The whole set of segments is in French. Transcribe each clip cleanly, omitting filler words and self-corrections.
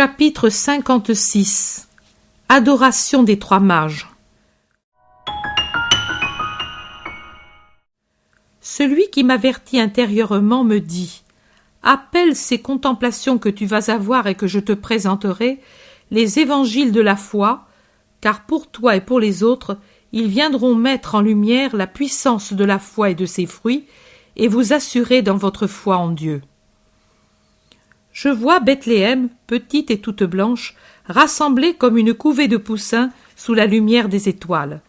Chapitre 56. Adoration des trois mages. Celui qui m'avertit intérieurement me dit « Appelle ces contemplations que tu vas avoir et que je te présenterai, les évangiles de la foi, car pour toi et pour les autres, ils viendront mettre en lumière la puissance de la foi et de ses fruits, et vous assurer dans votre foi en Dieu. » Je vois Bethléem, petite et toute blanche, rassemblée comme une couvée de poussins sous la lumière des étoiles.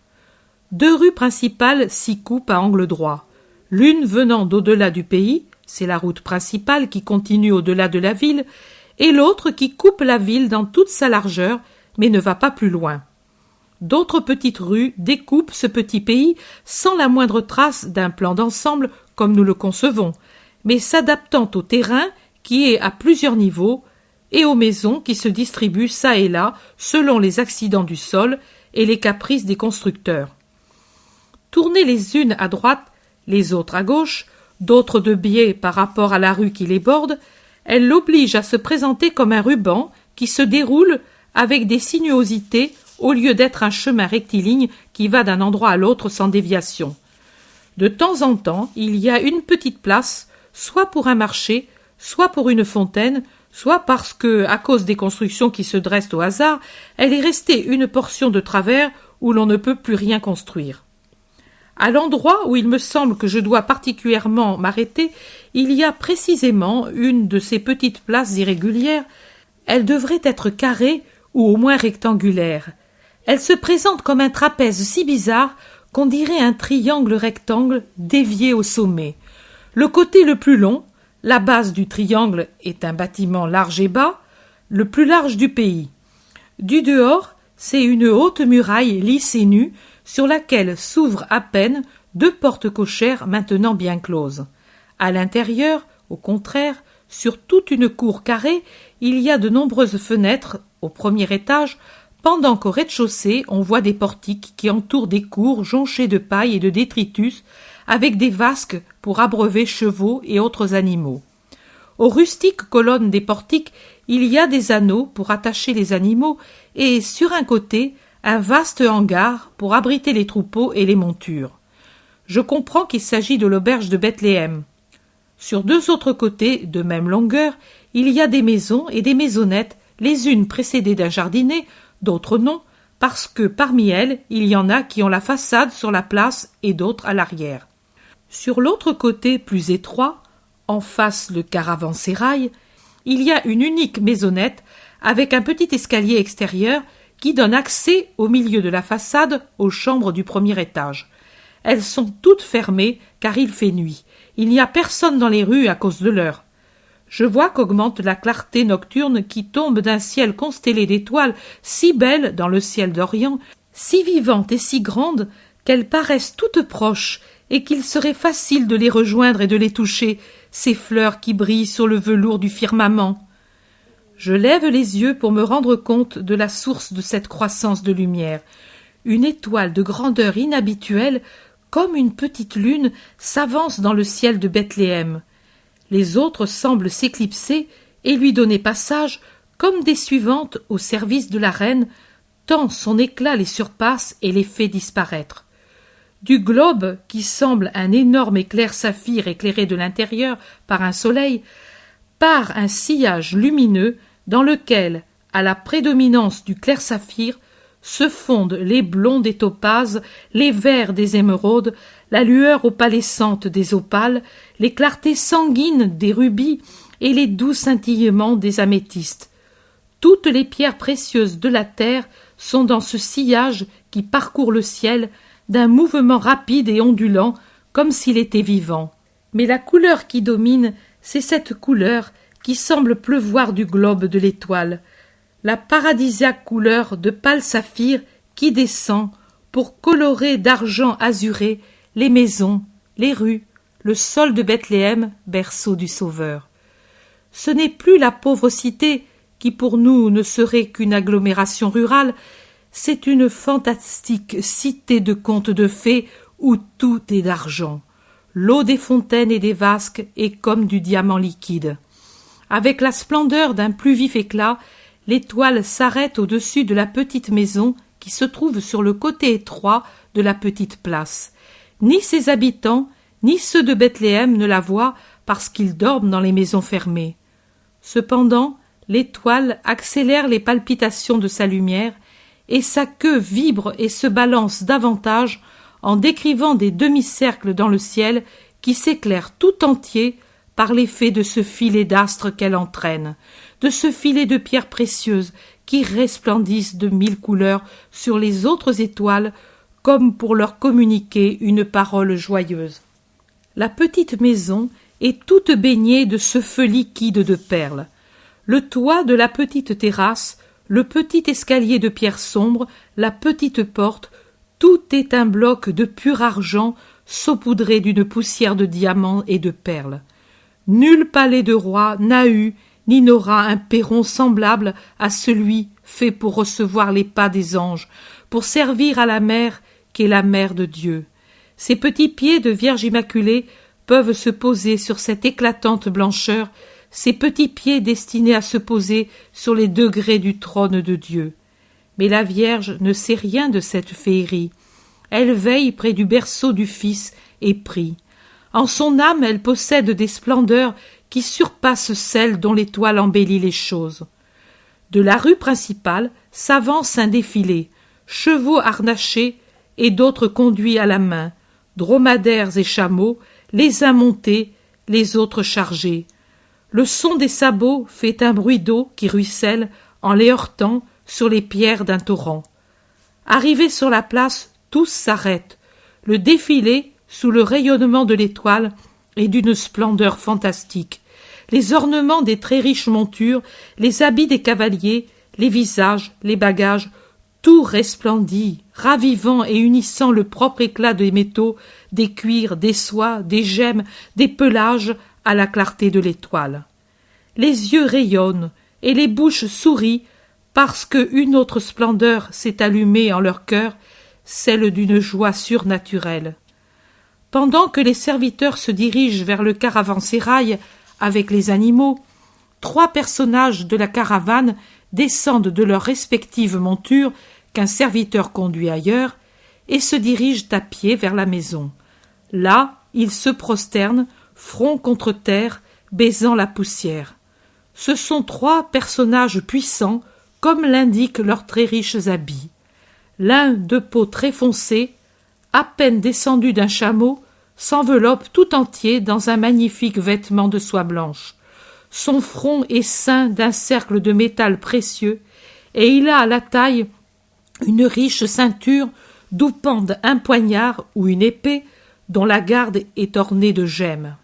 Deux rues principales s'y coupent à angle droit. L'une venant d'au-delà du pays, c'est la route principale qui continue au-delà de la ville, et l'autre qui coupe la ville dans toute sa largeur, mais ne va pas plus loin. D'autres petites rues découpent ce petit pays sans la moindre trace d'un plan d'ensemble comme nous le concevons, mais s'adaptant au terrain qui est à plusieurs niveaux, et aux maisons qui se distribuent çà et là selon les accidents du sol et les caprices des constructeurs. Tournées les unes à droite, les autres à gauche, d'autres de biais par rapport à la rue qui les borde, elles l'obligent à se présenter comme un ruban qui se déroule avec des sinuosités au lieu d'être un chemin rectiligne qui va d'un endroit à l'autre sans déviation. De temps en temps, il y a une petite place, soit pour un marché, soit pour une fontaine, soit parce que, à cause des constructions qui se dressent au hasard, elle est restée une portion de travers où l'on ne peut plus rien construire. À l'endroit où il me semble que je dois particulièrement m'arrêter, il y a précisément une de ces petites places irrégulières. Elle devrait être carrée ou au moins rectangulaire. Elle se présente comme un trapèze si bizarre qu'on dirait un triangle rectangle dévié au sommet. Le côté le plus long, la base du triangle, est un bâtiment large et bas, le plus large du pays. Du dehors, c'est une haute muraille lisse et nue, sur laquelle s'ouvrent à peine deux portes cochères maintenant bien closes. À l'intérieur, au contraire, sur toute une cour carrée, il y a de nombreuses fenêtres au premier étage, pendant qu'au rez-de-chaussée, on voit des portiques qui entourent des cours jonchées de paille et de détritus, avec des vasques pour abreuver chevaux et autres animaux. Aux rustiques colonnes des portiques, il y a des anneaux pour attacher les animaux et, sur un côté, un vaste hangar pour abriter les troupeaux et les montures. Je comprends qu'il s'agit de l'auberge de Bethléem. Sur deux autres côtés, de même longueur, il y a des maisons et des maisonnettes, les unes précédées d'un jardinet, d'autres non, parce que parmi elles, il y en a qui ont la façade sur la place et d'autres à l'arrière. Sur l'autre côté plus étroit, en face le caravansérail, il y a une unique maisonnette avec un petit escalier extérieur qui donne accès au milieu de la façade aux chambres du premier étage. Elles sont toutes fermées car il fait nuit. Il n'y a personne dans les rues à cause de l'heure. Je vois qu'augmente la clarté nocturne qui tombe d'un ciel constellé d'étoiles si belles dans le ciel d'Orient, si vivantes et si grandes qu'elles paraissent toutes proches et qu'il serait facile de les rejoindre et de les toucher, ces fleurs qui brillent sur le velours du firmament. Je lève les yeux pour me rendre compte de la source de cette croissance de lumière. Une étoile de grandeur inhabituelle, comme une petite lune, s'avance dans le ciel de Bethléem. Les autres semblent s'éclipser et lui donner passage, comme des suivantes au service de la reine, tant son éclat les surpasse et les fait disparaître. Du globe, qui semble un énorme éclair saphir éclairé de l'intérieur par un soleil, part un sillage lumineux dans lequel, à la prédominance du clair saphir, se fondent les blonds des topazes, les verts des émeraudes, la lueur opalescente des opales, les clartés sanguines des rubis et les doux scintillements des améthystes. Toutes les pierres précieuses de la terre sont dans ce sillage qui parcourt le ciel d'un mouvement rapide et ondulant, comme s'il était vivant. Mais la couleur qui domine, c'est cette couleur qui semble pleuvoir du globe de l'étoile, la paradisiaque couleur de pâle saphir qui descend pour colorer d'argent azuré les maisons, les rues, le sol de Bethléem, berceau du Sauveur. Ce n'est plus la pauvre cité qui pour nous ne serait qu'une agglomération rurale, c'est une fantastique cité de contes de fées où tout est d'argent. L'eau des fontaines et des vasques est comme du diamant liquide. Avec la splendeur d'un plus vif éclat, l'étoile s'arrête au-dessus de la petite maison qui se trouve sur le côté étroit de la petite place. Ni ses habitants, ni ceux de Bethléem ne la voient parce qu'ils dorment dans les maisons fermées. Cependant, l'étoile accélère les palpitations de sa lumière et sa queue vibre et se balance davantage en décrivant des demi-cercles dans le ciel qui s'éclairent tout entier par l'effet de ce filet d'astres qu'elle entraîne, de ce filet de pierres précieuses qui resplendissent de 1000 couleurs sur les autres étoiles comme pour leur communiquer une parole joyeuse. La petite maison est toute baignée de ce feu liquide de perles. Le toit de la petite terrasse, le petit escalier de pierre sombre, la petite porte, tout est un bloc de pur argent saupoudré d'une poussière de diamants et de perles. Nul palais de roi n'a eu ni n'aura un perron semblable à celui fait pour recevoir les pas des anges, pour servir à la mère qu'est la mère de Dieu. Ces petits pieds de Vierge Immaculée peuvent se poser sur cette éclatante blancheur, ces petits pieds destinés à se poser sur les degrés du trône de Dieu. Mais la Vierge ne sait rien de cette féerie. Elle veille près du berceau du Fils et prie. En son âme, elle possède des splendeurs qui surpassent celles dont l'étoile embellit les choses. De la rue principale s'avance un défilé, chevaux harnachés et d'autres conduits à la main, dromadaires et chameaux, les uns montés, les autres chargés. Le son des sabots fait un bruit d'eau qui ruisselle en les heurtant sur les pierres d'un torrent. Arrivés sur la place, tous s'arrêtent. Le défilé, sous le rayonnement de l'étoile, est d'une splendeur fantastique. Les ornements des très riches montures, les habits des cavaliers, les visages, les bagages, tout resplendit, ravivant et unissant le propre éclat des métaux, des cuirs, des soies, des gemmes, des pelages à la clarté de l'étoile. Les yeux rayonnent et les bouches sourient parce qu'une autre splendeur s'est allumée en leur cœur, celle d'une joie surnaturelle. Pendant que les serviteurs se dirigent vers le caravansérail avec les animaux, 3 personnages de la caravane descendent de leurs respectives montures qu'un serviteur conduit ailleurs et se dirigent à pied vers la maison. Là, ils se prosternent, front contre terre, baisant la poussière. Ce sont 3 personnages puissants, comme l'indiquent leurs très riches habits. L'un de peau très foncée, à peine descendu d'un chameau, s'enveloppe tout entier dans un magnifique vêtement de soie blanche. Son front est ceint d'un cercle de métal précieux, et il a à la taille une riche ceinture d'où pendent un poignard ou une épée dont la garde est ornée de gemmes.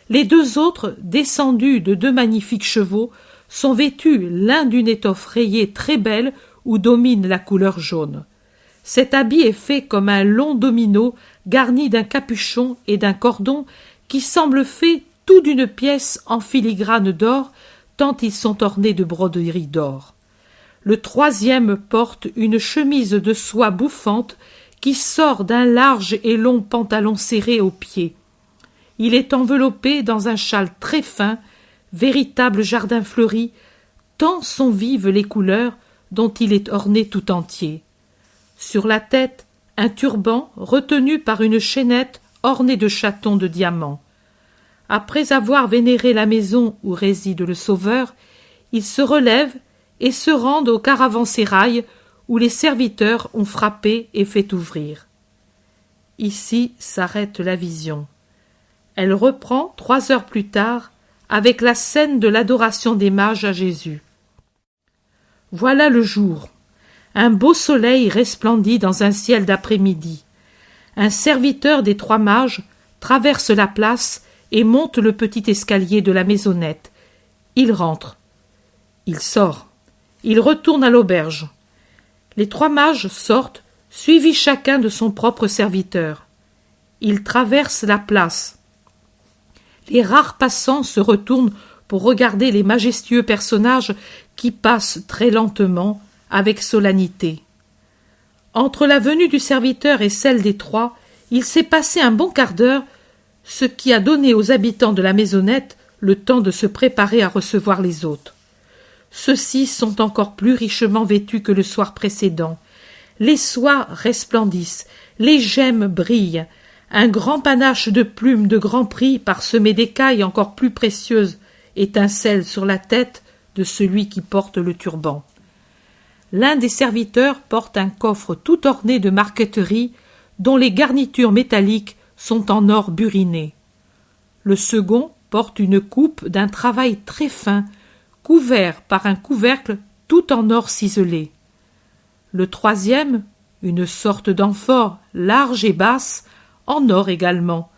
Les 2 autres, descendus de 2 magnifiques chevaux, sont vêtus l'un d'une étoffe rayée très belle où domine la couleur jaune. Cet habit est fait comme un long domino garni d'un capuchon et d'un cordon qui semble fait tout d'une pièce en filigrane d'or, tant ils sont ornés de broderies d'or. Le 3e porte une chemise de soie bouffante qui sort d'un large et long pantalon serré aux pieds. Il est enveloppé dans un châle très fin, véritable jardin fleuri, tant sont vives les couleurs dont il est orné tout entier. Sur la tête, un turban retenu par une chaînette ornée de chatons de diamants. Après avoir vénéré la maison où réside le Sauveur, ils se relèvent et se rendent au caravansérail où les serviteurs ont frappé et fait ouvrir. Ici s'arrête la vision. Elle reprend 3 heures plus tard avec la scène de l'adoration des mages à Jésus. Voilà le jour. Un beau soleil resplendit dans un ciel d'après-midi. Un serviteur des 3 mages traverse la place et monte le petit escalier de la maisonnette. Il rentre. Il sort. Il retourne à l'auberge. Les 3 mages sortent, suivis chacun de son propre serviteur. Ils traversent la place. Les rares passants se retournent pour regarder les majestueux personnages qui passent très lentement, avec solennité. Entre la venue du serviteur et celle des 3, il s'est passé un bon quart d'heure, ce qui a donné aux habitants de la maisonnette le temps de se préparer à recevoir les hôtes. Ceux-ci sont encore plus richement vêtus que le soir précédent. Les soies resplendissent, les gemmes brillent. Un grand panache de plumes de grand prix, parsemé d'écailles encore plus précieuses, étincelle sur la tête de celui qui porte le turban. L'un des serviteurs porte un coffre tout orné de marqueterie, dont les garnitures métalliques sont en or buriné. Le second porte une coupe d'un travail très fin, couvert par un couvercle tout en or ciselé. Le troisième, une sorte d'amphore large et basse, en or également,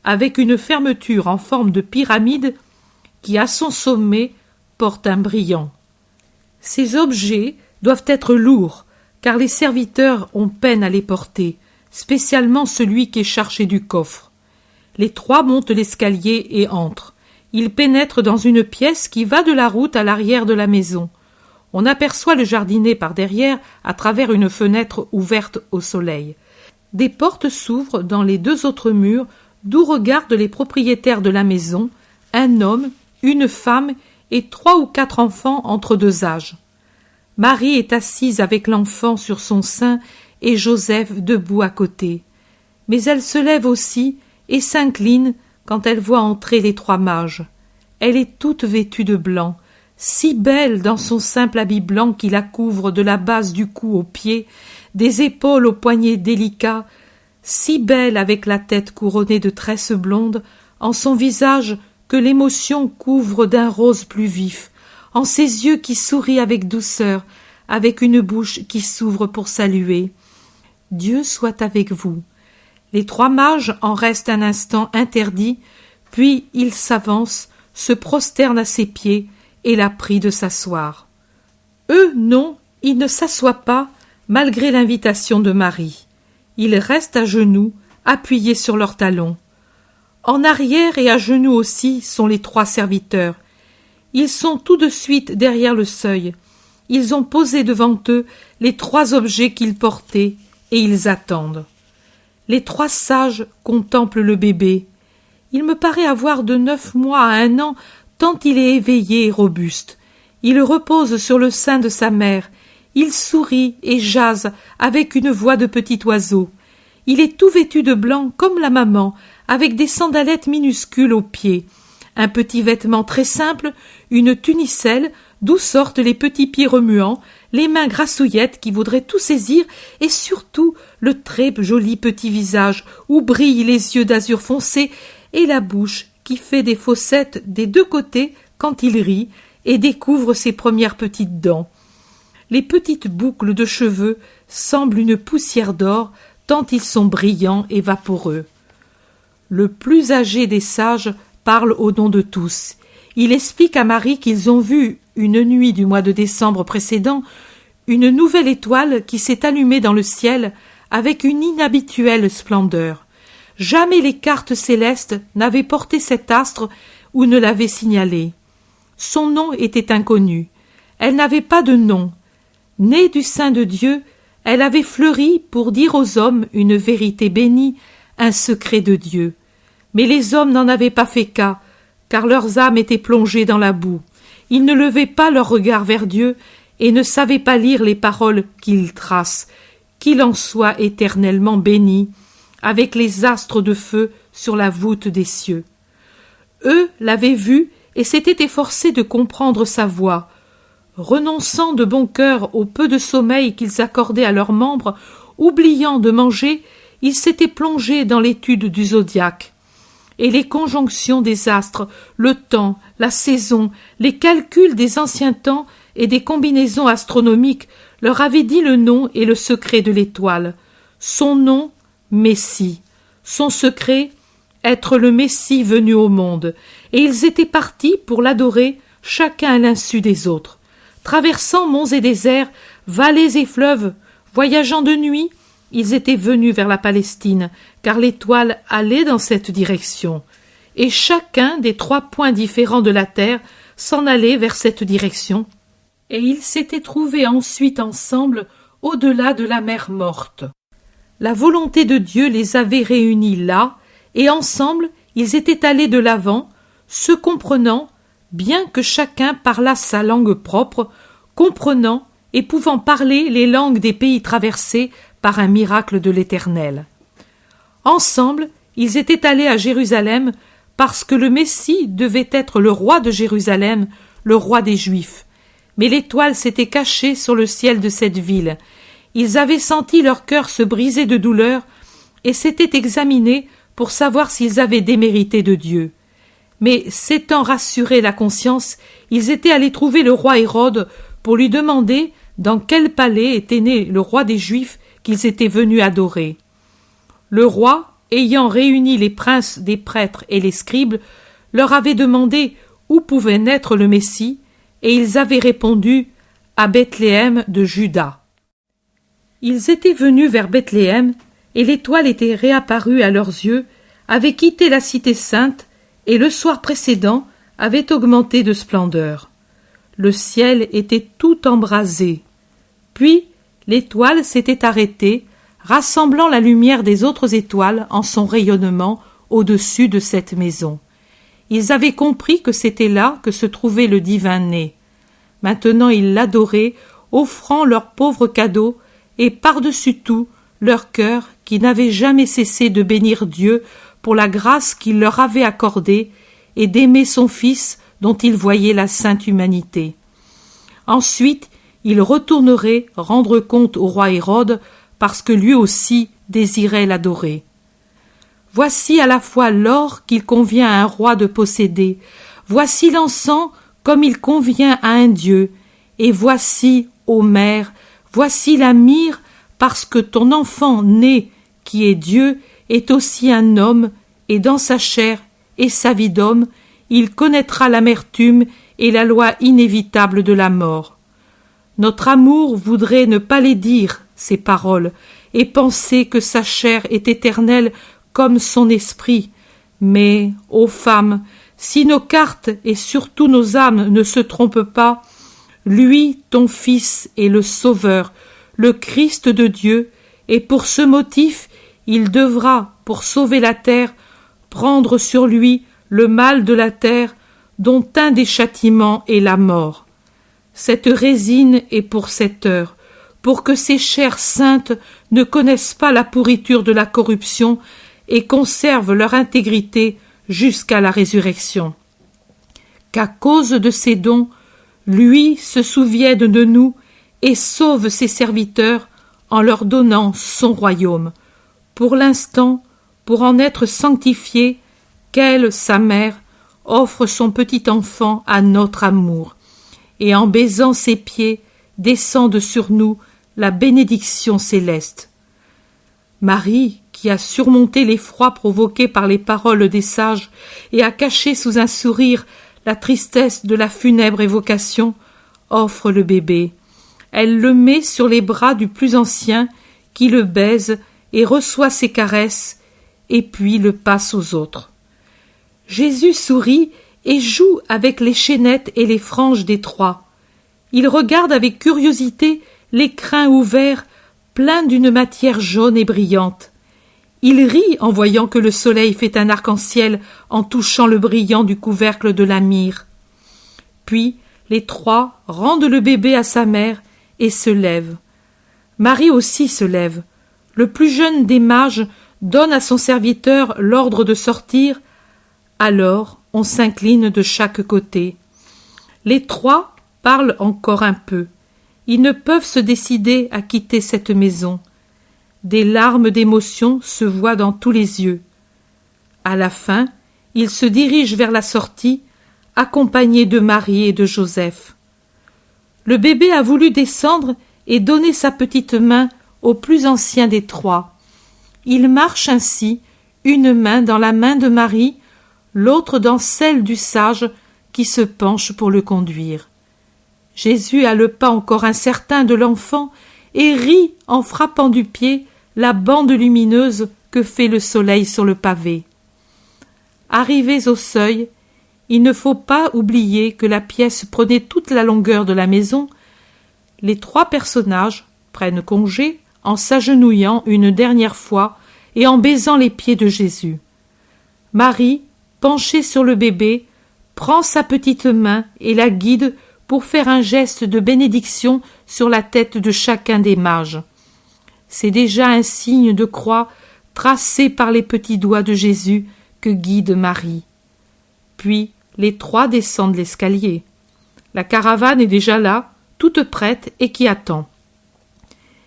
avec une fermeture en forme de pyramide qui, à son sommet, porte un brillant. Ces objets doivent être lourds, car les serviteurs ont peine à les porter, spécialement celui qui est chargé du coffre. Les trois montent l'escalier et entrent. Ils pénètrent dans une pièce qui va de la route à l'arrière de la maison. On aperçoit le jardinier par derrière à travers une fenêtre ouverte au soleil. Des portes s'ouvrent dans les deux autres murs, d'où regardent les propriétaires de la maison, un homme, une femme et 3 ou 4 enfants entre deux âges. Marie est assise avec l'enfant sur son sein et Joseph debout à côté. Mais elle se lève aussi et s'incline quand elle voit entrer les 3 mages. Elle est toute vêtue de blanc, si belle dans son simple habit blanc qui la couvre de la base du cou aux pieds, des épaules aux poignets délicats, si belle avec la tête couronnée de tresses blondes, en son visage que l'émotion couvre d'un rose plus vif, en ses yeux qui sourient avec douceur, avec une bouche qui s'ouvre pour saluer. Dieu soit avec vous. Les 3 mages en restent un instant interdits, puis ils s'avancent, se prosternent à ses pieds et la prient de s'asseoir. Eux, non, ils ne s'assoient pas, malgré l'invitation de Marie. Ils restent à genoux, appuyés sur leurs talons. En arrière et à genoux aussi sont les 3 serviteurs. Ils sont tout de suite derrière le seuil. Ils ont posé devant eux les 3 objets qu'ils portaient et ils attendent. Les 3 sages contemplent le bébé. Il me paraît avoir de 9 mois à 1 an, tant il est éveillé et robuste. Il repose sur le sein de sa mère. Il sourit et jase avec une voix de petit oiseau. Il est tout vêtu de blanc comme la maman, avec des sandalettes minuscules aux pieds. Un petit vêtement très simple, une tunicelle, d'où sortent les petits pieds remuants, les mains grassouillettes qui voudraient tout saisir, et surtout le très joli petit visage où brillent les yeux d'azur foncé et la bouche qui fait des fossettes des 2 côtés quand il rit et découvre ses premières petites dents. Les petites boucles de cheveux semblent une poussière d'or, tant ils sont brillants et vaporeux. Le plus âgé des sages parle au nom de tous. Il explique à Marie qu'ils ont vu, une nuit du mois de décembre précédent, une nouvelle étoile qui s'est allumée dans le ciel avec une inhabituelle splendeur. Jamais les cartes célestes n'avaient porté cet astre ou ne l'avaient signalé. Son nom était inconnu. Elle n'avait pas de nom. Née du sein de Dieu, elle avait fleuri pour dire aux hommes une vérité bénie, un secret de Dieu. Mais les hommes n'en avaient pas fait cas, car leurs âmes étaient plongées dans la boue. Ils ne levaient pas leur regard vers Dieu et ne savaient pas lire les paroles qu'il trace. Qu'il en soit éternellement béni, avec les astres de feu sur la voûte des cieux. Eux l'avaient vu et s'étaient efforcés de comprendre sa voix. Renonçant de bon cœur au peu de sommeil qu'ils accordaient à leurs membres, oubliant de manger, ils s'étaient plongés dans l'étude du zodiaque. Et les conjonctions des astres, le temps, la saison, les calculs des anciens temps et des combinaisons astronomiques leur avaient dit le nom et le secret de l'étoile. Son nom, Messie. Son secret, être le Messie venu au monde. Et ils étaient partis pour l'adorer, chacun à l'insu des autres. Traversant monts et déserts, vallées et fleuves, voyageant de nuit, ils étaient venus vers la Palestine, car l'étoile allait dans cette direction. Et chacun des 3 points différents de la terre s'en allait vers cette direction. Et ils s'étaient trouvés ensuite ensemble au-delà de la mer morte. La volonté de Dieu les avait réunis là, et ensemble ils étaient allés de l'avant, se comprenant, bien que chacun parlât sa langue propre, comprenant et pouvant parler les langues des pays traversés par un miracle de l'Éternel. Ensemble, ils étaient allés à Jérusalem parce que le Messie devait être le roi de Jérusalem, le roi des Juifs. Mais l'étoile s'était cachée sur le ciel de cette ville. Ils avaient senti leur cœur se briser de douleur et s'étaient examinés pour savoir s'ils avaient démérité de Dieu. Mais s'étant rassuré la conscience, ils étaient allés trouver le roi Hérode pour lui demander dans quel palais était né le roi des Juifs qu'ils étaient venus adorer. Le roi, ayant réuni les princes des prêtres et les scribes, leur avait demandé où pouvait naître le Messie, et ils avaient répondu « à Bethléem de Juda ». Ils étaient venus vers Bethléem, et l'étoile était réapparue à leurs yeux, avait quitté la cité sainte, et le soir précédent avait augmenté de splendeur. Le ciel était tout embrasé. Puis l'étoile s'était arrêtée, rassemblant la lumière des autres étoiles en son rayonnement au-dessus de cette maison. Ils avaient compris que c'était là que se trouvait le divin né. Maintenant ils l'adoraient, offrant leurs pauvres cadeaux, et par-dessus tout leur cœur qui n'avait jamais cessé de bénir Dieu pour la grâce qu'il leur avait accordée et d'aimer son Fils dont ils voyaient la sainte humanité. Ensuite, ils retourneraient rendre compte au roi Hérode parce que lui aussi désirait l'adorer. Voici à la fois l'or qu'il convient à un roi de posséder, voici l'encens comme il convient à un dieu, et voici, ô mère, voici la myrrhe, parce que ton enfant né, qui est Dieu, est aussi un homme, et dans sa chair et sa vie d'homme, il connaîtra l'amertume et la loi inévitable de la mort. Notre amour voudrait ne pas les dire, ces paroles, et penser que sa chair est éternelle comme son esprit. Mais, ô femmes, si nos cartes et surtout nos âmes ne se trompent pas, lui, ton Fils, est le Sauveur, le Christ de Dieu, et pour ce motif, il devra, pour sauver la terre, prendre sur lui le mal de la terre, dont un des châtiments est la mort. Cette résine est pour cette heure, pour que ces chairs saintes ne connaissent pas la pourriture de la corruption et conservent leur intégrité jusqu'à la résurrection. Qu'à cause de ces dons, lui se souvienne de nous et sauve ses serviteurs en leur donnant son royaume. Pour l'instant, pour en être sanctifié, qu'elle, sa mère, offre son petit enfant à notre amour, et en baisant ses pieds, descende sur nous la bénédiction céleste. Marie, qui a surmonté l'effroi provoqué par les paroles des sages et a caché sous un sourire la tristesse de la funèbre évocation, offre le bébé. Elle le met sur les bras du plus ancien, qui le baise et reçoit ses caresses, et puis le passe aux autres. Jésus sourit et joue avec les chaînettes et les franges des trois. Il regarde avec curiosité les crins ouverts, pleins d'une matière jaune et brillante. Il rit en voyant que le soleil fait un arc-en-ciel en touchant le brillant du couvercle de la myrrhe. Puis les trois rendent le bébé à sa mère et se lèvent. Marie aussi se lève. Le plus jeune des mages donne à son serviteur l'ordre de sortir. Alors on s'incline de chaque côté. Les trois parlent encore un peu. Ils ne peuvent se décider à quitter cette maison. Des larmes d'émotion se voient dans tous les yeux. À la fin, ils se dirigent vers la sortie, accompagnés de Marie et de Joseph. Le bébé a voulu descendre et donner sa petite main au plus ancien des trois. Il marche ainsi, une main dans la main de Marie, l'autre dans celle du sage qui se penche pour le conduire. Jésus a le pas encore incertain de l'enfant et rit en frappant du pied la bande lumineuse que fait le soleil sur le pavé. Arrivés au seuil, il ne faut pas oublier que la pièce prenait toute la longueur de la maison. Les trois personnages prennent congé en s'agenouillant une dernière fois et en baisant les pieds de Jésus. Marie, penchée sur le bébé, prend sa petite main et la guide pour faire un geste de bénédiction sur la tête de chacun des mages. C'est déjà un signe de croix tracé par les petits doigts de Jésus que guide Marie. Puis les trois descendent l'escalier. La caravane est déjà là, toute prête et qui attend.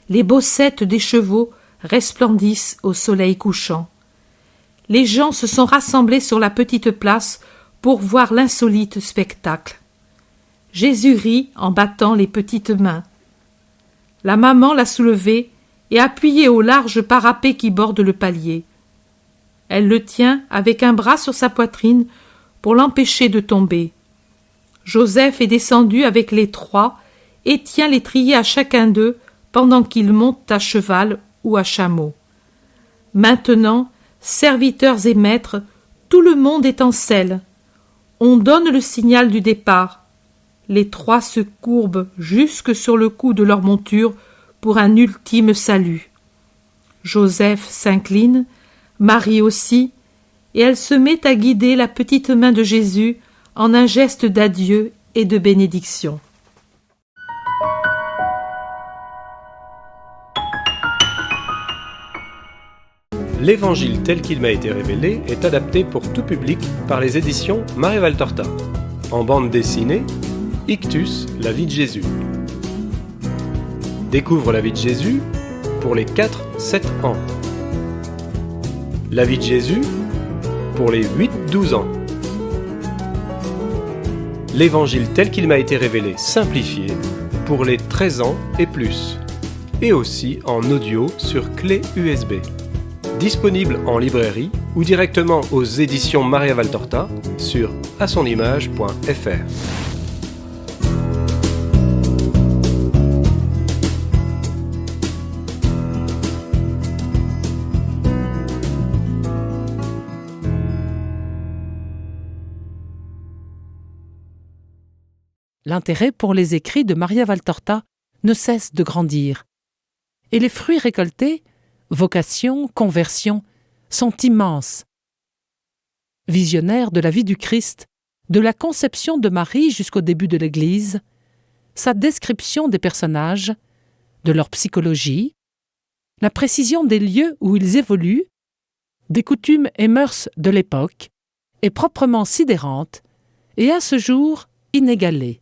Les bossettes des chevaux resplendissent au soleil couchant. Les gens se sont rassemblés sur la petite place pour voir l'insolite spectacle. Jésus rit en battant les petites mains. La maman l'a soulevé et appuyé au large parapet qui borde le palier. Elle le tient avec un bras sur sa poitrine pour l'empêcher de tomber. Joseph est descendu avec les trois et tient l'étrier à chacun d'eux pendant qu'ils montent à cheval ou à chameau. Maintenant, serviteurs et maîtres, tout le monde est en selle. On donne le signal du départ. Les trois se courbent jusque sur le cou de leur monture pour un ultime salut. Joseph s'incline, Marie aussi, et elle se met à guider la petite main de Jésus en un geste d'adieu et de bénédiction. L'Évangile tel qu'il m'a été révélé est adapté pour tout public par les éditions Marie-Valtorta. En bande dessinée, Ictus, la vie de Jésus. Découvre la vie de Jésus pour les 4-7 ans. La vie de Jésus pour les 8-12 ans. L'Évangile tel qu'il m'a été révélé simplifié pour les 13 ans et plus. Et aussi en audio sur clé USB. Disponible en librairie ou directement aux éditions Maria-Valtorta sur asonimage.fr. L'intérêt pour les écrits de Maria-Valtorta ne cesse de grandir. Et les fruits récoltés, vocation, conversion, sont immenses. Visionnaire de la vie du Christ, de la conception de Marie jusqu'au début de l'Église, sa description des personnages, de leur psychologie, la précision des lieux où ils évoluent, des coutumes et mœurs de l'époque, est proprement sidérante et à ce jour inégalée.